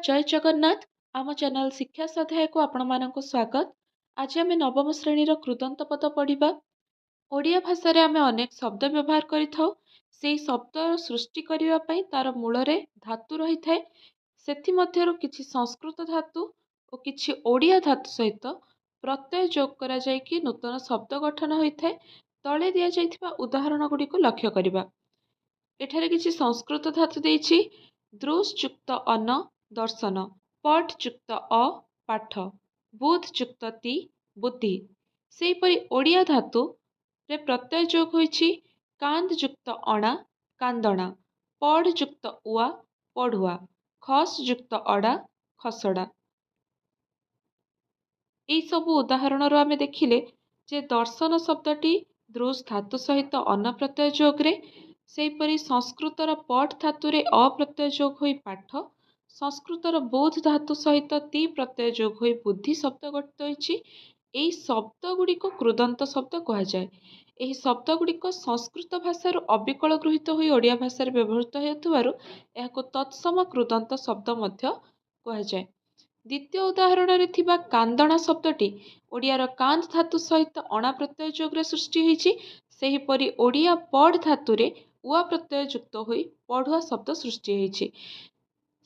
जय जगन्नाथ। आम चैनल शिक्षा स्वाध्याय को आपण मानक स्वागत। आज आम नवम श्रेणी कृदंत पद पढ़ा। ओडिया भाषा रे आम अनेक शब्द व्यवहार करिथाउ। सेही शब्द सृष्टि करिवा पई तार मूल रे धातु रही थाए। सेथि मध्यरु किछि संस्कृत धातु और किछि ओडिया धातु सहित प्रत्यय जोग करा जाय कि नूतन शब्द गठन होइथाए। तळे दिया जायथिबा उदाहरण गुडी को लक्ष्य करिबा। एठारे किछि संस्कृत धातु देइछि। द्रुस युक्त अन दर्शन, पठ युक्त अ पाठ, बुध युक्त ति बुद्धि। सेहीपरि ओडिया धातु रे प्रत्यय जोग होइछि। कांद युक्त अणा कांदणा, पढ़ युक्त उआ पढ़ुआ, खस युक्त अड़ा खसड़ा। एई सबु उदाहरण आमे देखिले जे दर्शन शब्दटी द्रुस धातु सहित अन प्रत्यय जोगरे, सेहीपरि संस्कृतर पठ धातुरे अ प्रत्यय जोग होई पाठ, संस्कृतर बोध धातु सहित ति प्रत्यय जोग होई बुद्धि शब्द गठित होइछि। एई शब्द गुड़िक कृदंत शब्द कहा जाय। एही शब्द गुड़िक संस्कृत भाषार अविकल गृहीत होई ओडिया भाषार व्यवहृत हेउथिबारु एहाको तत्सम कृदंत शब्द मध्य कहा जाय। द्वितीय उदाहरण रे थिबा कांदणा शब्दटी ओडियार कांद धातु सहित अणा प्रत्यय जोगरे सृष्टि होइछि। सेहीपरि ओडिया पढ़ धातुरे उआ प्रत्यय युक्त होई पढ़ुआ शब्द सृष्टि होइछि।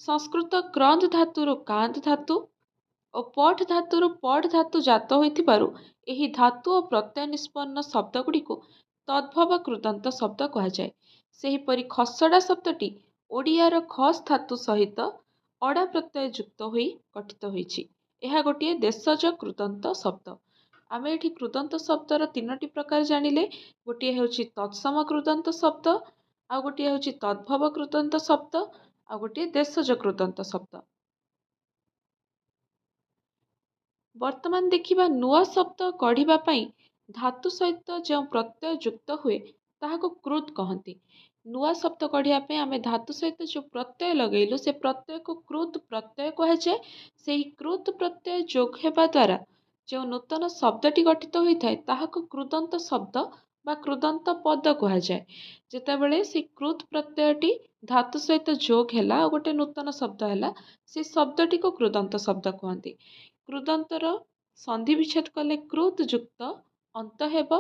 संस्कृत क्रंद धातुरु कांद धातु और पठ धातुरु पढ़ धातु जात होइथिबारु एही धातु और प्रत्यय निष्पन्न शब्द गुड़िको तद्भव कृदंत शब्द कहा जाय। सेहीपरि खसड़ा शब्दटी ओडियार खस धातु सहित अड़ा प्रत्यय युक्त होई गठित होइछि। एहा गोटिए देशज कृदंत शब्द। आमे एठी कृदंत शब्दर तीनोटी प्रकार जानिले। गोटिए हेउछि तत्सम कृदंत शब्द, आ गोटिए हेउछि तद्भव कृदंत शब्द, आ गोटिए देशज कृदंत शब्द। वर्तमान देखिबा नुआ शब्द गढ़िबा पई धातु सहित जो प्रत्यय युक्त हुए ताहाको कृत कहंती। नुआ शब्द गढ़िया पे आमे धातु सहित जो प्रत्यय लगेलु से प्रत्यय को कृत प्रत्यय कहा जाय। सेही कृत प्रत्यय जोग हेबा द्वारा जो नूतन शब्दटी गठित होइथाय ताहाको कृदंत शब्द बा कृदंत पद कहा जाय। जेतेबेले से कृत प्रत्ययटी धातु सहित जोग हेला और गोटे नूतन शब्द हेला, से शब्दटी को कृदंत शब्द कहंती। कृदंतर संधि विच्छेद कले कृत युक्त अंत हेब।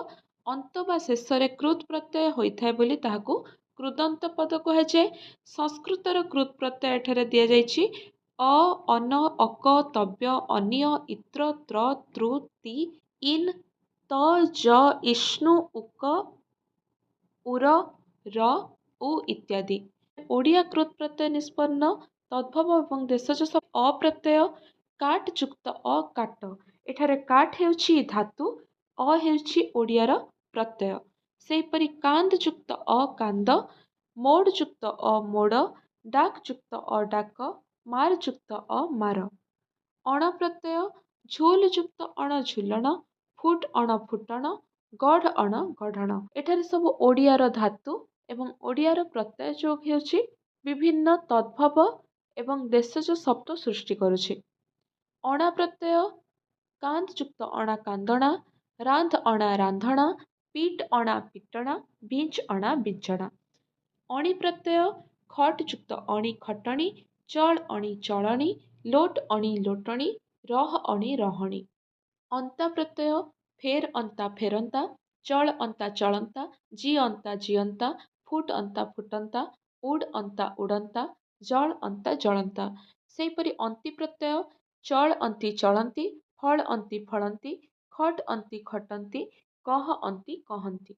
अंत बा शेषरे कृत प्रत्यय होइथाय बोली ताहाको कृदंत पद कहा जाय। संस्कृतर कृत प्रत्यय एठारे दिया जायछि अ, अन, अक, तव्य, अनिय, इत्र, त्र, तृ, ति, इन, त, ज, इष्णु, उक, उर, र, उ इत्यादि। ओडिया कृत प्रत्यय निष्पन्न तद्भव एवं देशज शब्द अप्रत्यय काट युक्त अ काट। एठारे काट हेउछि धातु, अ हेउछि ओडियार प्रत्यय। सेहीपरि कांद युक्त अ कांद, मोड़ युक्त अ मोड़, डाक युक्त अ डाक, मार युक्त अ मार। अण प्रत्यय झोल युक्त अण झुलण, फुट अण फुटण, गढ़ अण गढ़ण। एठारे सब ओडियार धातु एवं ओडियार प्रत्यय जोग हेउछि विभिन्न तद्भव एवं देशज शब्द सृष्टि करुछि। अणा प्रत्यय कांद युक्त अणा कांदणा, रांध अणा रांधणा, पीट अणा पिटणा, बीज अणा बिंचणा। अणि प्रत्यय खट युक्त अणि खटणी, चल अणि चलणी, लोट अणि लोटणी, रह अणि रहणी। अंता प्रत्यय फेर अंता फेरंता, चल अंता चलंता, जी अंता जियंता, फुट अंता फुटंता, उड़ अंता उड़ंता, जल अंता जलंता। सेहीपरि अंति प्रत्यय चल अंति चलंती, फल अंति फलंती, खट अंति खटंती, कह अंति कहंती।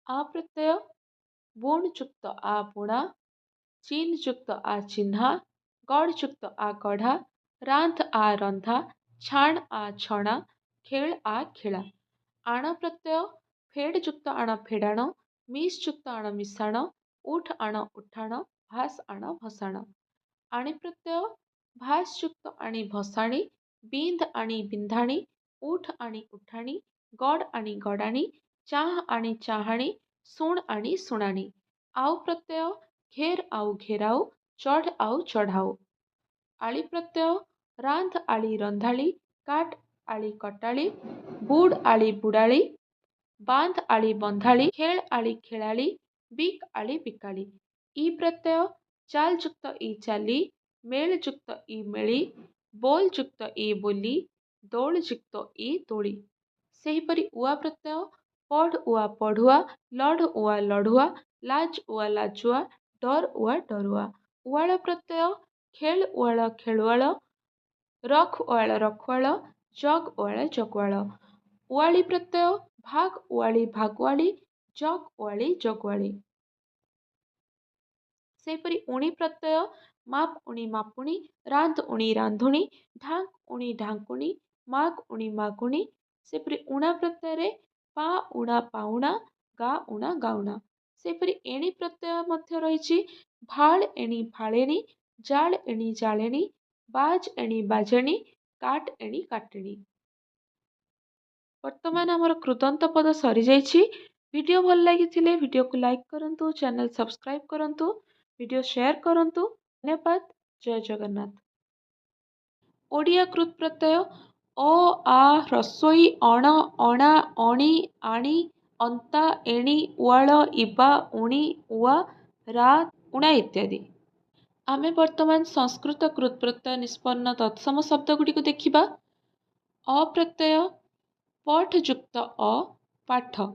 आ प्रत्यय बुण युक्त आ बुणा, चिन्ह युक्त आ चिन्हा, गढ़ युक्त आ गढ़ा, रांध आ रंधा, छाण आ छणा, खेल आ खेला। आण प्रत्यय फेड युक्त आण फेडाण, मिस युक्त आण मिशाण, उठ आण उठाण, भास आण भसाण। आणी प्रत्यय भास युक्त आणी भसाणी, बिंद आणी बिंधाणी, उठ आणी उठाणी, गड आणी गडाणी, चाह आणी चाहाणी, शुण आणी शुणाणी। आउ प्रत्यय घेर आउ घेराऊ, चढ़ आउ चढ़ाऊ। आଳି प्रत्यय रांध आଳି रंधाळी, काट आଳି कटाळी, बुड आଳି बुडाळी, बांध आଳି बंधाळी, खेळ आଳି खेळाळी, बिक आଳି बिकाळी। ई प्रत्यय ଚାଲ ଯୁକ୍ତ ଇ ଚାଲି, ମେଳ ଯୁକ୍ତ ଇ ମେଳି, ବୋଲ ଯୁକ୍ତ ଇ ବୋଲି, ଦୋଳ ଯୁକ୍ତ ଇ ଦୋଳି। ସେହିପରି ଉଆ ପ୍ରତ୍ୟୟ ପଢ଼ ଉଆ ପଢ଼ୁଆ, ଲଢ଼ ଉଆ ଲଢ଼ୁଆ, ଲାଜ ଉଆ ଲାଜୁଆ, ଡର ଉଆ ଡରୁଆ। ଉଆଳ ପ୍ରତ୍ୟୟ ଖେଳ ଉଆଳ ଖେଳୁଆଳ, ରଖ ଉଆଳ ରଖୁଆଳ, ଜଗ ଉଆଳ ଜଗୁଆଳ। ଉଆଳି ପ୍ରତ୍ୟୟ ଭାଗ ଉଆଳି ଭାଗୁଆଳି, ଜଗ ଉଆଳି ଜଗୁଆଳି। ସେହିପରି ଉଣି ପ୍ରତ୍ୟୟ ମାପ ଉଣି ମାପୁଣି, ରାନ୍ଧ ଉଣି ରାନ୍ଧୁଣି, ଢାଙ୍କ ଉଣି ଢାଙ୍କୁଣି, ମାଗ ଉଣି ମାଗୁଣି। ସେହିପରି ଉଣା ପ୍ରତ୍ୟୟରେ ପା ଉଣା ପାଉଣା, ଗା ଉଣା ଗାଉଣା। ସେହିପରି ଏଣି ପ୍ରତ୍ୟୟ ମଧ୍ୟ ରହିଛି ଭାଳ ଏଣି ଭାଳେଣି, ଜାଳ ଏଣି ଜାଳେଣି, ବାଜ ଏଣି ବାଜେଣି, କାଟ ଏଣି କାଟେଣି। ବର୍ତ୍ତମାନ ଆମର କୃଦନ୍ତ ପଦ ସରିଯାଇଛି। ଭିଡ଼ିଓ ଭଲ ଲାଗିଥିଲେ ଭିଡ଼ିଓକୁ ଲାଇକ୍ କରନ୍ତୁ, ଚ୍ୟାନେଲ ସବସ୍କ୍ରାଇବ୍ କରନ୍ତୁ, ଭିଡ଼ିଓ ସେୟାର କରନ୍ତୁ। ଧନ୍ୟବାଦ। ଜୟ ଜଗନ୍ନାଥ। ଓଡ଼ିଆ କୃତ୍ ପ୍ରତ୍ୟୟ ଅ ଆ ହ୍ରସ୍ୱଇ ଅଣ ଅଣା ଅଣି ଆଣି ଅନ୍ତା ଏଣି ଉଆଳ ଇବା ଉଣି ଉଆ ରା ଉଣା ଇତ୍ୟାଦି। ଆମେ ବର୍ତ୍ତମାନ ସଂସ୍କୃତ କୃତ୍ ପ୍ରତ୍ୟୟ ନିଷ୍ପନ୍ନ ତତ୍ସମ ଶବ୍ଦ ଗୁଡ଼ିକୁ ଦେଖିବା। ଅ ପ୍ରତ୍ୟୟ ପଠ ଯୁକ୍ତ ଅ ପାଠ,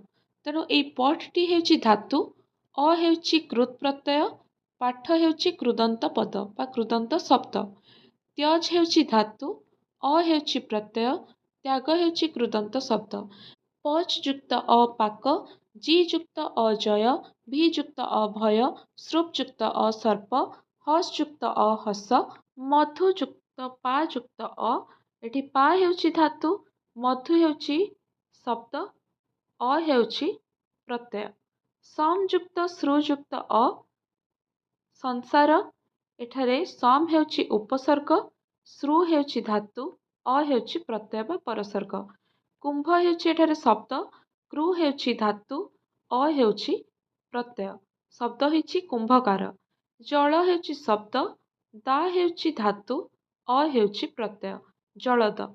ତେଣୁ ଏହି ପଠଟି ହେଉଛି ଧାତୁ, ଅ ହେଉଛି କୃତ୍ ପ୍ରତ୍ୟୟ, ପାଠ ହେଉଛି କୃଦନ୍ତ ପଦ ବା କୃଦନ୍ତ ଶବ୍ଦ। ତ୍ୟଜ ହେଉଛି ଧାତୁ, ଅ ହେଉଛି ପ୍ରତ୍ୟୟ, ତ୍ୟାଗ ହେଉଛି କୃଦନ୍ତ ଶବ୍ଦ। ପଚ ଯୁକ୍ତ ଅ ପାକ, ଜି ଯୁକ୍ତ ଅ ଜୟ, ଭି ଯୁକ୍ତ ଅ ଭୟ, ସୃପ ଯୁକ୍ତ ଅ ସର୍ପ, ହସ ଯୁକ୍ତ ଅ ହସ, ମଧୁ ଯୁକ୍ତ ପା ଯୁକ୍ତ ଅ। ଏଠି ପା ହେଉଛି ଧାତୁ, ମଧୁ ହେଉଛି ଶବ୍ଦ, ଅ ହେଉଛି ପ୍ରତ୍ୟୟ। ସମ ଯୁକ୍ତ ସୃ ଯୁକ୍ତ ଅ ସଂସାର, ଏଠାରେ ସମ ହେଉଛି ଉପସର୍ଗ, ସୃ ହେଉଛି ଧାତୁ, ଅ ହେଉଛି ପ୍ରତ୍ୟୟ ବା ପରସର୍ଗ। କୁମ୍ଭ ହେଉଛି ଏଠାରେ ଶବ୍ଦ, କୃ ହେଉଛି ଧାତୁ, ଅ ହେଉଛି ପ୍ରତ୍ୟୟ। ଶବ୍ଦ ହେଉଛି କୁମ୍ଭକାର। ଜଳ ହେଉଛି ଶବ୍ଦ, ଦା ହେଉଛି ଧାତୁ, ଅ ହେଉଛି ପ୍ରତ୍ୟୟ, ଜଳଦ।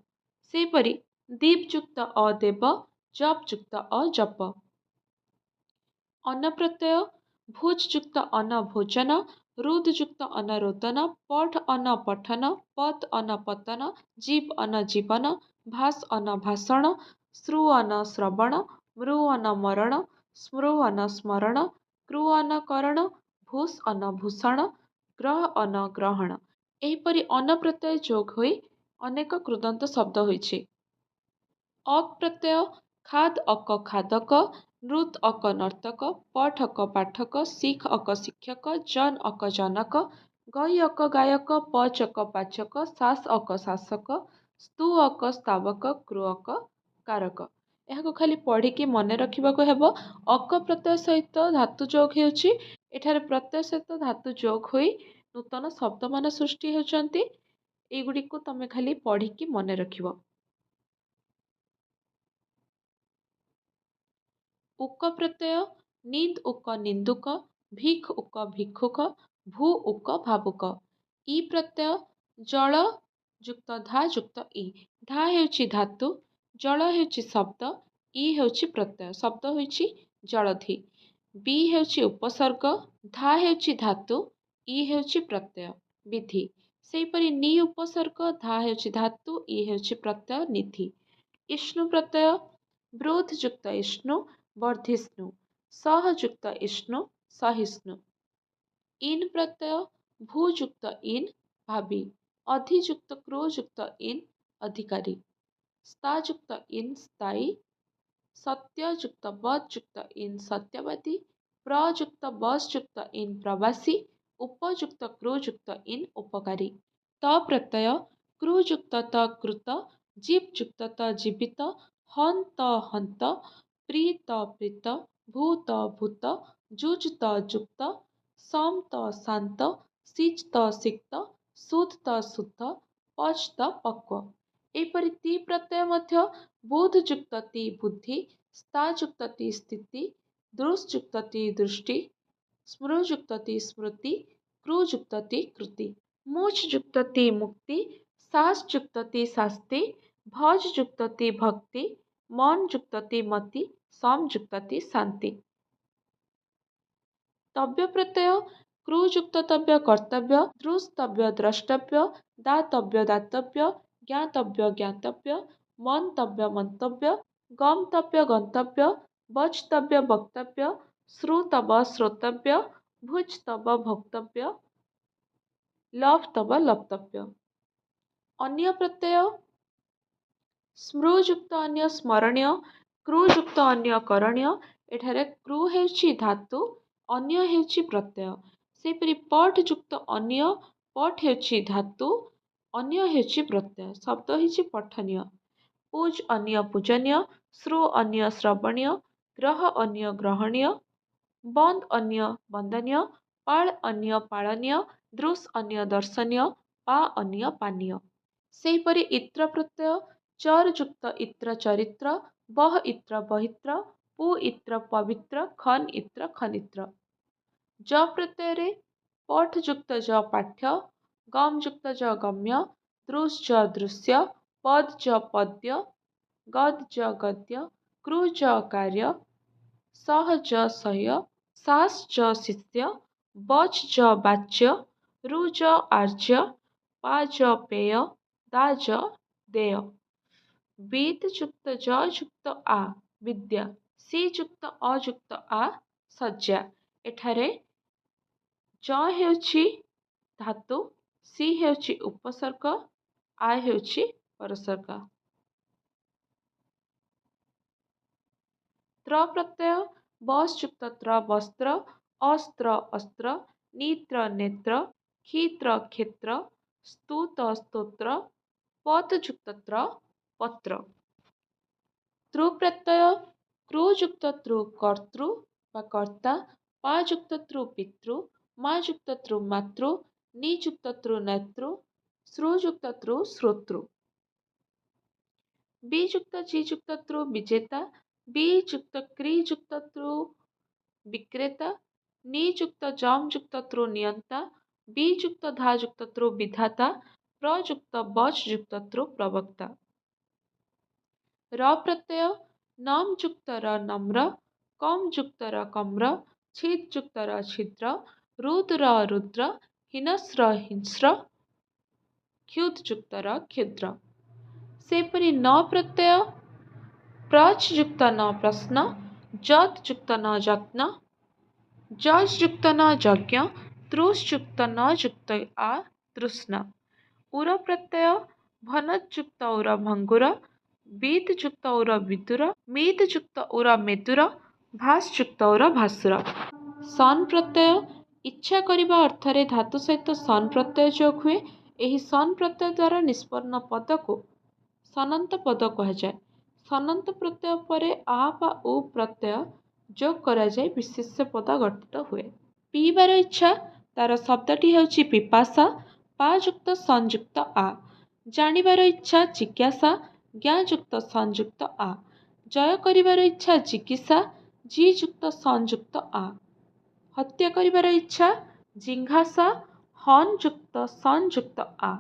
ସେହିପରି ଦୀପ ଯୁକ୍ତ ଅ ଦେବ, ଜପ ଯୁକ୍ତ ଅ ଜପ। ଅନ ପ୍ରତ୍ୟୟ ଭୁଜ ଯୁକ୍ତ ଅନ ଭୋଜନ, ରୁଦ ଯୁକ୍ତ ଅନ ରୋଦନ, ପଠ ଅନ ପଠନ, ପତ ଅନ ପତନ, ଜୀବ ଅନ ଜୀବନ, ଭାସ ଅନ ଭାଷଣ, ଶ୍ରୁ ଅନ ଶ୍ରବଣ, ମୃ ଅନ ମରଣ, ସ୍ମୃ ଅନ ସ୍ମରଣ, କୃ ଅନ କରଣ, ଭୂଷ ଅନ ଭୂଷଣ, ଗ୍ରହ ଅନ ଗ୍ରହଣ। ଏହିପରି ଅନ ପ୍ରତ୍ୟୟ ଯୋଗ ହୋଇ ଅନେକ କୃଦନ୍ତ ଶବ୍ଦ ହୋଇଛି। ଅକ୍ ପ୍ରତ୍ୟୟ ଖାଦ ଅକ ଖାଦକ, ନୃତ ଅକ ନର୍ତ୍ତକ, ପଠ ଅକ ପାଠକ, ଶିଖ ଅକ ଶିକ୍ଷକ, ଜନ ଅକ ଜନକ, ଗଇ ଅକ ଗାୟକ, ପଚ ଅକ ପାଚକ, ଶାସ ଅକ ଶାସକ, ସ୍ତୁ ଅକ ସ୍ତାବକ, କୃ ଅକ କାରକ। ଏହାକୁ ଖାଲି ପଢ଼ିକି ମନେ ରଖିବାକୁ ହେବ। ଅକ ପ୍ରତ୍ୟୟ ସହିତ ଧାତୁ ଯୋଗ ହେଉଛି। ଏଠାରେ ପ୍ରତ୍ୟୟ ସହିତ ଧାତୁ ଯୋଗ ହୋଇ ନୂତନ ଶବ୍ଦମାନ ସୃଷ୍ଟି ହେଉଛନ୍ତି। ଏଗୁଡ଼ିକୁ ତମେ ଖାଲି ପଢ଼ିକି ମନେ ରଖିବ। ଉକ ପ୍ରତ୍ୟୟ ନିନ୍ଦ୍ ଉକ ନିନ୍ଦୁକ, ଭିଖ ଉକ ଭିକ୍ଷୁକ, ଭୂ ଉକ ଭାବୁକ। ଇ ପ୍ରତ୍ୟୟ ଜଳ ଯୁକ୍ତ ଧା ଯୁକ୍ତ ଇ। ଧା ହେଉଛି ଧାତୁ, ଜଳ ହେଉଛି ଶବ୍ଦ, ଇ ହେଉଛି ପ୍ରତ୍ୟୟ, ଶବ୍ଦ ହେଉଛି ଜଳଧି। ବି ହେଉଛି ଉପସର୍ଗ, ଧା ହେଉଛି ଧାତୁ, ଇ ହେଉଛି ପ୍ରତ୍ୟୟ, ବିଧି। ସେହିପରି ନି ଉପସର୍ଗ, ଧା ହେଉଛି ଧାତୁ, ଇ ହେଉଛି ପ୍ରତ୍ୟୟ, ନିଧି। ଇଷ୍ଣୁ ପ୍ରତ୍ୟୟ ବୃଦ୍ଧ ଯୁକ୍ତ ଇଷ୍ଣୁ, ବର୍ଦ୍ଧିଷ୍ଣୁ। ସହ ଯୁକ୍ତ ଇଷ୍ଣୁ, ସହିଷ୍ଣୁ। ଇନ୍ ପ୍ରତ୍ୟୟ ଭୂ ଯୁକ୍ତ ଇନ୍, ଭାବି। ଅଧି ଯୁକ୍ତ କ୍ରୁ ଯୁକ୍ତ ଇନ୍, ଅଧିକାରୀ। ସ୍ତା ଯୁକ୍ତ ଇନ୍, ସ୍ଥାୟୀ। ସତ୍ୟ ଯୁକ୍ତ ବଦ୍ ଯୁକ୍ତ ଇନ୍, ସତ୍ୟବାଦୀ। ପ୍ର ଯୁକ୍ତ ବସ୍ ଯୁକ୍ତ ଇନ୍, ପ୍ରବାସୀ। ଉପଯୁକ୍ତ କ୍ରୁ ଯୁକ୍ତ ଇନ୍, ଉପକାରୀ। ତ ପ୍ରତ୍ୟୟ କ୍ରୁ ଯୁକ୍ତ ତ କୃତ, ଜୀବ ଯୁକ୍ତ ତ ଜୀବିତ, ହନ୍ ତ ହନ୍ତ, ପ୍ରି ତ ପ୍ରୀତ, ଭୂ ତ ଭୂତ, ଯୁଜ୍ ତ ଯୁକ୍ତ, ସମ୍ ତ ଶାନ୍ତ, ସିଚ୍ ତ ସିକ୍ତ, ସୁଧ୍ ତ ଶୁଦ୍ଧ, ପଚ୍ ତ ପକ୍ୱ। ଏହିପରି ତି ପ୍ରତ୍ୟୟ ମଧ୍ୟ ବୁଧ୍ ଯୁକ୍ତ ତି ବୁଦ୍ଧି, ସ୍ତା ଯୁକ୍ତ ତି ସ୍ଥିତି, ଦୃଶ୍ ଯୁକ୍ତ ତି ଦୃଷ୍ଟି, ସ୍ମୃ ଯୁକ୍ତ ତି ସ୍ମୃତି, କୃ ଯୁକ୍ତ ତି କୃତି। ମୁଚ୍ ଯୁକ୍ତ ତି ମୁକ୍ତି, ଶାସ୍ ଯୁକ୍ତ ତି ଶାସ୍ତି, ଭଜ୍ ଯୁକ୍ତ ତି ଭକ୍ତି, ମନ୍ ଯୁକ୍ତ ତି ମତି, ସମ୍ ଯୁକ୍ତ ତି ଶାନ୍ତି। ତବ୍ୟ ପ୍ରତ୍ୟୟ क्रूयुक्त तव्य कर्तव्य, दृस्तव्य द्रष्टव्य, दातव्य दातव्य, ज्ञातव्य ज्ञातव्य, मंतव्य मंतव्य, गमतव्य गंतव्य, वक्तव्य वक्तव्य, श्रुतव श्रोतव्य, भुजतव भोक्तव्य, लभतव लप्तव्य। अन्य प्रत्यय स्मृयुक्त अन्य स्मरणीय, क्रूयुक्त अन्य करणीय। एଠାରେ क्रू ହେଉଛି धातु, अन्य ହେଉଛି प्रत्यୟ। ସେହିପରି ପଠ ଯୁକ୍ତ ଅନ୍ୟ, ପଠ ହେଉଛି ଧାତୁ, ଅନ୍ୟ ହେଉଛି ପ୍ରତ୍ୟୟ। ଶବ୍ଦ ହେଉଛି ପଠନୀୟ। ପୂଜ ଅନ୍ୟ ପୂଜନୀୟ, ଶ୍ରୁ ଅନ୍ୟ ଶ୍ରବଣୀୟ, ଗ୍ରହ ଅନ୍ୟ ଗ୍ରହଣୀୟ, ବନ୍ଦ ଅନ୍ୟ ବନ୍ଦନୀୟ, ପାଳ ଅନ୍ୟ ପାଳନୀୟ, ଦୃଶ ଅନ୍ୟ ଦର୍ଶନୀୟ, ପା ଅନ୍ୟ ପାନୀୟ। ସେହିପରି ଇତ୍ର ପ୍ରତ୍ୟୟ ଚର ଯୁକ୍ତ ଇତ୍ର ଚରିତ୍ର, ବହ ଇତ୍ର ବହିତ୍ର, ପୁ ଇତ୍ର ପବିତ୍ର, ଖନ ଇତ୍ର ଖନିତ୍ର। ଜ ପ୍ରତ୍ୟୟରେ ପଠ ଯୁକ୍ତ ଜ ପାଠ୍ୟ, ଗମ ଯୁକ୍ତ ଜ ଗମ୍ୟ, ଦୃଶ ଜ ଦୃଶ୍ୟ, ପଦ ଜ ପଦ୍ୟ, ଗଦ ଜ ଗଦ୍ୟ, କ୍ରୁ ଜ କାର୍ଯ୍ୟ, ସହ ଜ ସହ୍ୟ, ସାସ ଜ ଶିଷ୍ୟ, ବଚ ଜ ବାଚ୍ୟ, ରୁ ଜ ଆର୍ଯ୍ୟ, ପା ଜ ପେୟ, ଦା ଜ ଦେୟ। ବିଦ ଯୁକ୍ତ ଜ ଯୁକ୍ତ ଆ ବିଦ୍ୟା, ସି ଯୁକ୍ତ ଅ ଯୁକ୍ତ ଆ ଶଯ୍ୟା। ଏଠାରେ ଜ ହେଉଛି ଧାତୁ, ସି ହେଉଛି ଉପସର୍ଗ, ଆ ହେଉଛି ପରସର୍ଗ। ତ୍ର ପ୍ରତ୍ୟୟ ବସ ଯୁକ୍ତ ତ୍ର ବସ୍ତ୍ର, ଅସ୍ତ୍ର ଅସ୍ତ୍ର, ନିତ୍ର ନେତ୍ର, କ୍ଷିତ୍ର କ୍ଷେତ୍ର, ସ୍ତୁତ ସ୍ତୋତ୍ର, ପଦ ଯୁକ୍ତ ତ୍ର ପତ୍ର। ତୃ ପ୍ରତ୍ୟୟ କ୍ରୁ ଯୁକ୍ତ ତୃ କର୍ତ୍ତୃ ବା କର୍ତ୍ତା, ପା ଯୁକ୍ତ ତୃ ପିତୃ, ମା ଯୁକ୍ତ ତୃ ମାତୃ, ନି ଯୁକ୍ତ ତୃ ନେତୃ, ଶ୍ରୁ ଯୁକ୍ତ ତୃ ଶ୍ରୋତୃ। ବି ଯୁକ୍ତ ଜି ଯୁକ୍ତ ତୃ ବିଜେତା, ବି ଯୁକ୍ତ କ୍ରି ଯୁକ୍ତ ତୃ ବିକ୍ରେତା, ନି ଯୁକ୍ତ ଜମ ଯୁକ୍ତ ତୃ ନିୟନ୍ତା, ବି ଯୁକ୍ତ ଧା ଯୁକ୍ତ ତୃ ବିଧାତା, ପ୍ର ଯୁକ୍ତ ବଚ ଯୁକ୍ତ ତୃ ପ୍ରବକ୍ତା। ର ପ୍ରତ୍ୟୟ ନମ ଯୁକ୍ତ ର ନମ୍ର, କମ ଯୁକ୍ତ ର କମ୍ର, ଛିଦ ଯୁକ୍ତ ର ଛିଦ୍ର, ରୁଦ ର ରୁଦ୍ର, ହିନସ୍ର ହିଂସ୍ର, କ୍ଷୁଦ ଯୁକ୍ତ ର କ୍ଷୁଦ୍ର। ସେହିପରି ନ ପ୍ରତ୍ୟୟ ପ୍ରଚ ଯୁକ୍ତ ନ ପ୍ରଶ୍ନ, ଯତ ଯୁକ୍ତ ନ ଯତ୍ନ, ଯଜ ଯୁକ୍ତ ନ ଯଜ୍ଞ, ତୃଷ ଯୁକ୍ତ ନ ଯୁକ୍ତ ଆ ତୃଷ୍ଣା। ଉର ପ୍ରତ୍ୟୟ ଭନତ ଯୁକ୍ତ ଉର ଭଙ୍ଗୁର, ବିଦ ଯୁକ୍ତ ଉର ବିଦୁର, ମିଦ ଯୁକ୍ତ ଉର ମେଦୁର, ଭାସ ଯୁକ୍ତ ଉର ଭାସୁର। ସନ୍ ପ୍ରତ୍ୟୟ ଇଚ୍ଛା କରିବା ଅର୍ଥରେ ଧାତୁ ସହିତ ସନ୍ ପ୍ରତ୍ୟୟ ଯୋଗ ହୁଏ। ଏହି ସନ୍ ପ୍ରତ୍ୟୟ ଦ୍ୱାରା ନିଷ୍ପନ୍ନ ପଦକୁ ସନନ୍ତ ପଦ କୁହାଯାଏ। ସନନ୍ତ ପ୍ରତ୍ୟୟ ପରେ ଆ ବା ଉ ପ୍ରତ୍ୟୟ ଯୋଗ କରାଯାଇ ବିଶେଷ୍ୟ ପଦ ଗଠିତ ହୁଏ। ପିଇବାର ଇଚ୍ଛା, ତାର ଶବ୍ଦଟି ହେଉଛି ପିପାସା, ପା ଯୁକ୍ତ ସଂଯୁକ୍ତ ଆ। ଜାଣିବାର ଇଚ୍ଛା ଜିଜ୍ଞାସା, ଜ୍ଞା ଯୁକ୍ତ ସଂଯୁକ୍ତ ଆ। ଜୟ କରିବାର ଇଚ୍ଛା ଜିଗୀଷା, ଜି ଯୁକ୍ତ ସଂଯୁକ୍ତ ଆ। ହତ୍ୟା କରିବାର ଇଚ୍ଛା ଜିଘାସା, ହନ ଯୁକ୍ତ ସଂଯୁକ୍ତ ଆ।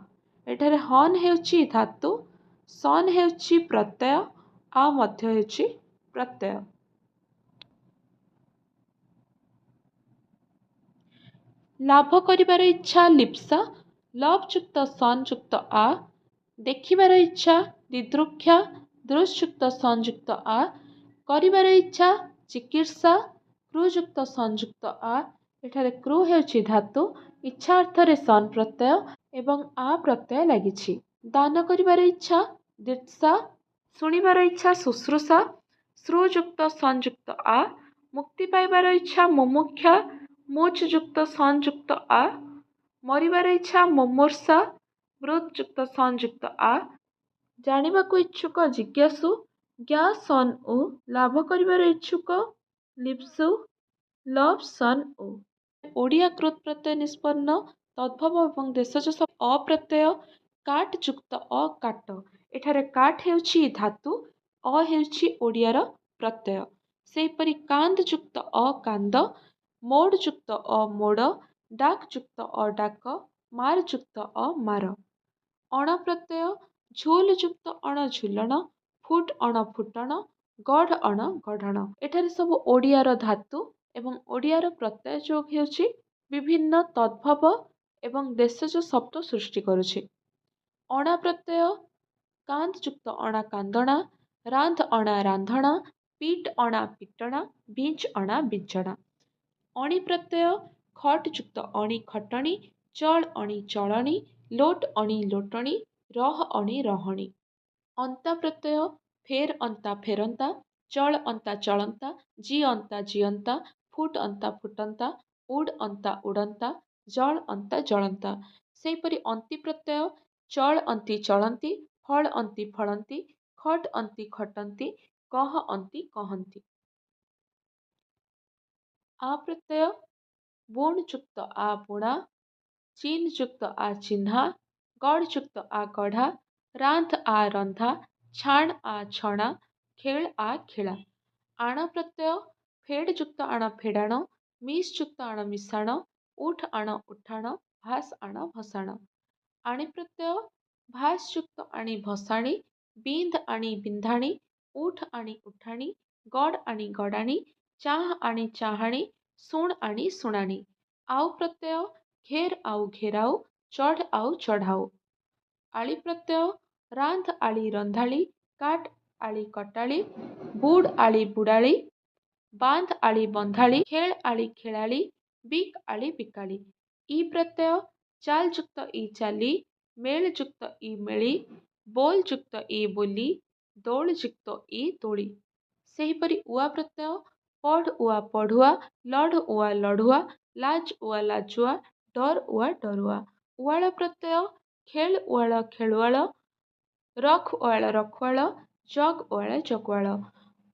ଏଠାରେ ହନ ହେଉଛି ଧାତୁ, ସନ ହେଉଛି ପ୍ରତ୍ୟୟ, ଆ ମଧ୍ୟ ହେଉଛି ପ୍ରତ୍ୟୟ। ଲାଭ କରିବାର ଇଚ୍ଛା ଲିପ୍ସା, ଲଭ ଯୁକ୍ତ ସନ ଯୁକ୍ତ ଆ। ଦେଖିବାର ଇଚ୍ଛା ଦିଦୃକ୍ଷା, ଦୃଶ ଯୁକ୍ତ ସଂଯୁକ୍ତ ଆ। କରିବାର ଇଚ୍ଛା ଚିକୀର୍ଷା, କ୍ରୁ ଯୁକ୍ତ ସଂଯୁକ୍ତ ଆ। ଏଠାରେ କ୍ରୁ ହେଉଛି ଧାତୁ, ଇଚ୍ଛା ଅର୍ଥରେ ସନ୍ ପ୍ରତ୍ୟୟ ଏବଂ ଆ ପ୍ରତ୍ୟୟ ଲାଗିଛି। ଦାନ କରିବାର ଇଚ୍ଛା ଦିତ୍ସା, ଶୁଣିବାର ଇଚ୍ଛା ଶୁଶ୍ରୂଷା, ଶ୍ରୁ ଯୁକ୍ତ ସଂଯୁକ୍ତ ଆ। ମୁକ୍ତି ପାଇବାର ଇଚ୍ଛା ମୁମୁକ୍ଷା, ମୁଚ ଯୁକ୍ତ ସଂଯୁକ୍ତ ଆ। ମରିବାର ଇଚ୍ଛା ମୁମୂର୍ଷା, ମୃତ ଯୁକ୍ତ ସଂଯୁକ୍ତ ଆ। ଜାଣିବାକୁ ଇଚ୍ଛୁକ ଜିଜ୍ଞାସୁ, ଜ୍ଞା ସନ୍ ଉ। ଲାଭ କରିବାର ଇଚ୍ଛୁକ ଲିପ୍ସୁ, ଲଭ ସନ୍ ଉ। ଓଡ଼ିଆ କୃତ୍ ପ୍ରତ୍ୟୟ ନିଷ୍ପନ୍ନ ତଦ୍ଭବ ଏବଂ ଦେଶଜ ଶବ୍ଦ ଅପ୍ରତ୍ୟୟ କାଟ ଯୁକ୍ତ ଅ କାଟ। ଏଠାରେ କାଟ ହେଉଛି ଧାତୁ, ଅ ହେଉଛି ଓଡ଼ିଆର ପ୍ରତ୍ୟୟ। ସେହିପରି କାନ୍ଦ ଯୁକ୍ତ ଅ କାନ୍ଦ, ମୋଡ଼ ଯୁକ୍ତ ଅ ମୋଡ଼, ଡାକ ଯୁକ୍ତ ଅ ଡାକ, ମାର ଯୁକ୍ତ ଅ ମାର। ଅଣ ପ୍ରତ୍ୟୟ ଝୁଲ ଯୁକ୍ତ ଅଣ ଝୁଲଣ, ଫୁଟ ଅଣ ଫୁଟଣ, ଗଢ଼ ଅଣ ଗଢ଼ଣ। ଏଠାରେ ସବୁ ଓଡ଼ିଆର ଧାତୁ ଏବଂ ଓଡ଼ିଆର ପ୍ରତ୍ୟୟ ଯୋଗ ହେଉଛି ବିଭିନ୍ନ ତଦ୍ଭବ ଏବଂ ଦେଶଜ ଶବ୍ଦ ସୃଷ୍ଟି କରୁଛି। ଅଣା ପ୍ରତ୍ୟୟ କାନ୍ଦ ଯୁକ୍ତ ଅଣା କାନ୍ଦଣା, ରାନ୍ଧ ଅଣା ରାନ୍ଧଣା, ପିଟ୍ ଅଣା ପିଟଣା, ବିଞ୍ଚ ଅଣା ବିଞ୍ଚଣା। ଅଣି ପ୍ରତ୍ୟୟ ଖଟ୍ ଯୁକ୍ତ ଅଣି ଖଟଣି, ଚଳ ଅଣି ଚଳଣି, ଲୋଟ ଅଣି ଲୋଟଣି, ରହ ଅଣି ରହଣି। ଅନ୍ତା ପ୍ରତ୍ୟୟ ଫେର ଅନ୍ତା ଫେରନ୍ତା, ଚଳ ଅନ୍ତା ଚଳନ୍ତା, ଜି ଅନ୍ତା ଜିଅନ୍ତା, ଫୁଟ ଅନ୍ତା ଫୁଟନ୍ତା, ଉଡ଼ ଅନ୍ତା ଉଡ଼ନ୍ତା, ଜଳ ଅନ୍ତା ଜଳନ୍ତା। ସେହିପରି ଅନ୍ତି ପ୍ରତ୍ୟୟ ଚଳ ଅନ୍ତି ଚଳନ୍ତି, ଫଳ ଅନ୍ତି ଫଳନ୍ତି, ଖଟ ଅନ୍ତି ଖଟନ୍ତି, କହ ଅନ୍ତି କହନ୍ତି। ଆ ପ୍ରତ୍ୟୟ ବୁଣ ଯୁକ୍ତ ଆ ବୁଣା, ଚିହ୍ନ ଯୁକ୍ତ ଆ ଚିହ୍ନା, ଗଢ଼ ଯୁକ୍ତ ଆ ଗଢ଼ା, ରାନ୍ଧ ଆ ରନ୍ଧା, ଛାଣ ଆ ଛଣା, ଖେଳ ଆ ଖେଳା। ଆଣ ପ୍ରତ୍ୟୟ ଫେଡ଼ ଯୁକ୍ତ ଆଣ ଫେଡ଼ାଣ, ମିଶ ଯୁକ୍ତ ଆଣ ମିଶାଣ, ଉଠ ଆଣ ଉଠାଣ, ଭାସ ଆଣ ଭସାଣ। ଆଣି ପ୍ରତ୍ୟୟ ଭାସ ଯୁକ୍ତ ଆଣି ଭସାଣି, ବିନ୍ଧ ଆଣି ବିନ୍ଧାଣି, ଉଠ ଆଣି ଉଠାଣି, ଗଡ଼ ଆଣି ଗଡ଼ାଣି, ଚାହ ଆଣି ଚାହାଣି, ଶୁଣ ଆଣି ଶୁଣାଣି। ଆଉ ପ୍ରତ୍ୟୟ ଘେର ଆଉ ଘେରାଉ, ଚଢ଼ ଆଉ ଚଢ଼ାଉ। ଆଳି ପ୍ରତ୍ୟୟ ରାନ୍ଧ ଆଳି ରନ୍ଧାଳି, କାଟ ଆଳି କଟାଳି, ବୁଡ଼ ଆଳି ବୁଡ଼ାଳି, ବାନ୍ଧ ଆଳି ବନ୍ଧାଳି, ଖେଳ ଆଳି ଖେଳାଳି, ବିକ୍ ଆଳି ବିକାଳି। ଇ ପ୍ରତ୍ୟୟ ଚାଲ ଯୁକ୍ତ ଇ ଚାଲି, ମେଳ ଯୁକ୍ତ ଇ ମେଳି, ବୋଲ ଯୁକ୍ତ ଇ ବୋଲି, ଦୋଳ ଯୁକ୍ତ ଇ ଦୋଳି। ସେହିପରି ଉଆ ପ୍ରତ୍ୟୟ ପଢ଼ ଉଆ ପଢ଼ୁଆ, ଲଢ଼ ଉଆ ଲଢ଼ୁଆ, ଲାଜ ଉଆ ଲାଜୁଆ, ଡର ଉଆ ଡରୁଆ। ଉଆଳ ପ୍ରତ୍ୟୟ ଖେଳ ଉଆଳ ଖେଳୁଆଳ, ରଖ ଉଆଳ ରଖୁଆଳ, ଜଗ ଉଆଳ ଜଗୁଆଳ।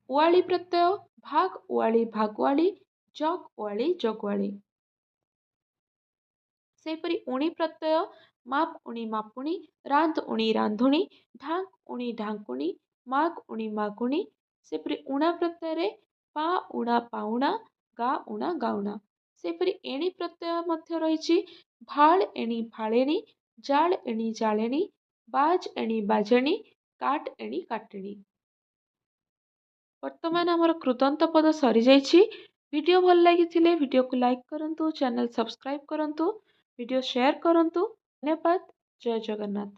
ଉଆଳି ପ୍ରତ୍ୟୟ ଭାଗ ଉଆଳି ଭାଗୁଆଳି, ଜଗ ଉଆଳି ଜଗୁଆଳି। ସେହିପରି ଉଣି ପ୍ରତ୍ୟୟ ମାପ ଉଣି ମାପୁଣି, ରାନ୍ଧ ଉଣି ରାନ୍ଧୁଣି, ଢାଙ୍କ ଉଣି ଢାଙ୍କୁଣି, ମାଗ ଉଣି ମାଗୁଣି। ସେହିପରି ଉଣା ପ୍ରତ୍ୟୟରେ ପା ଉଣା ପାଉଣା, ଗା ଉଣା ଗାଉଣା। ସେହିପରି ଏଣି ପ୍ରତ୍ୟୟ ମଧ୍ୟ ରହିଛି ଭାଳ ଏଣି ଭାଳେଣି, ଜାଳ ଏଣି ଜାଳେଣି, ବାଜ ଏଣି ବାଜେଣି, କାଟ ଏଣି କାଟେଣି। ବର୍ତ୍ତମାନ ଆମର କୃଦନ୍ତ ପଦ ସରିଯାଇଛି। ଭିଡ଼ିଓ ଭଲ ଲାଗିଥିଲେ ଭିଡ଼ିଓକୁ ଲାଇକ୍ କରନ୍ତୁ, ଚ୍ୟାନେଲ ସବସ୍କ୍ରାଇବ୍ କରନ୍ତୁ, ଭିଡ଼ିଓ ସେୟାର କରନ୍ତୁ। ଧନ୍ୟବାଦ। ଜୟ ଜଗନ୍ନାଥ।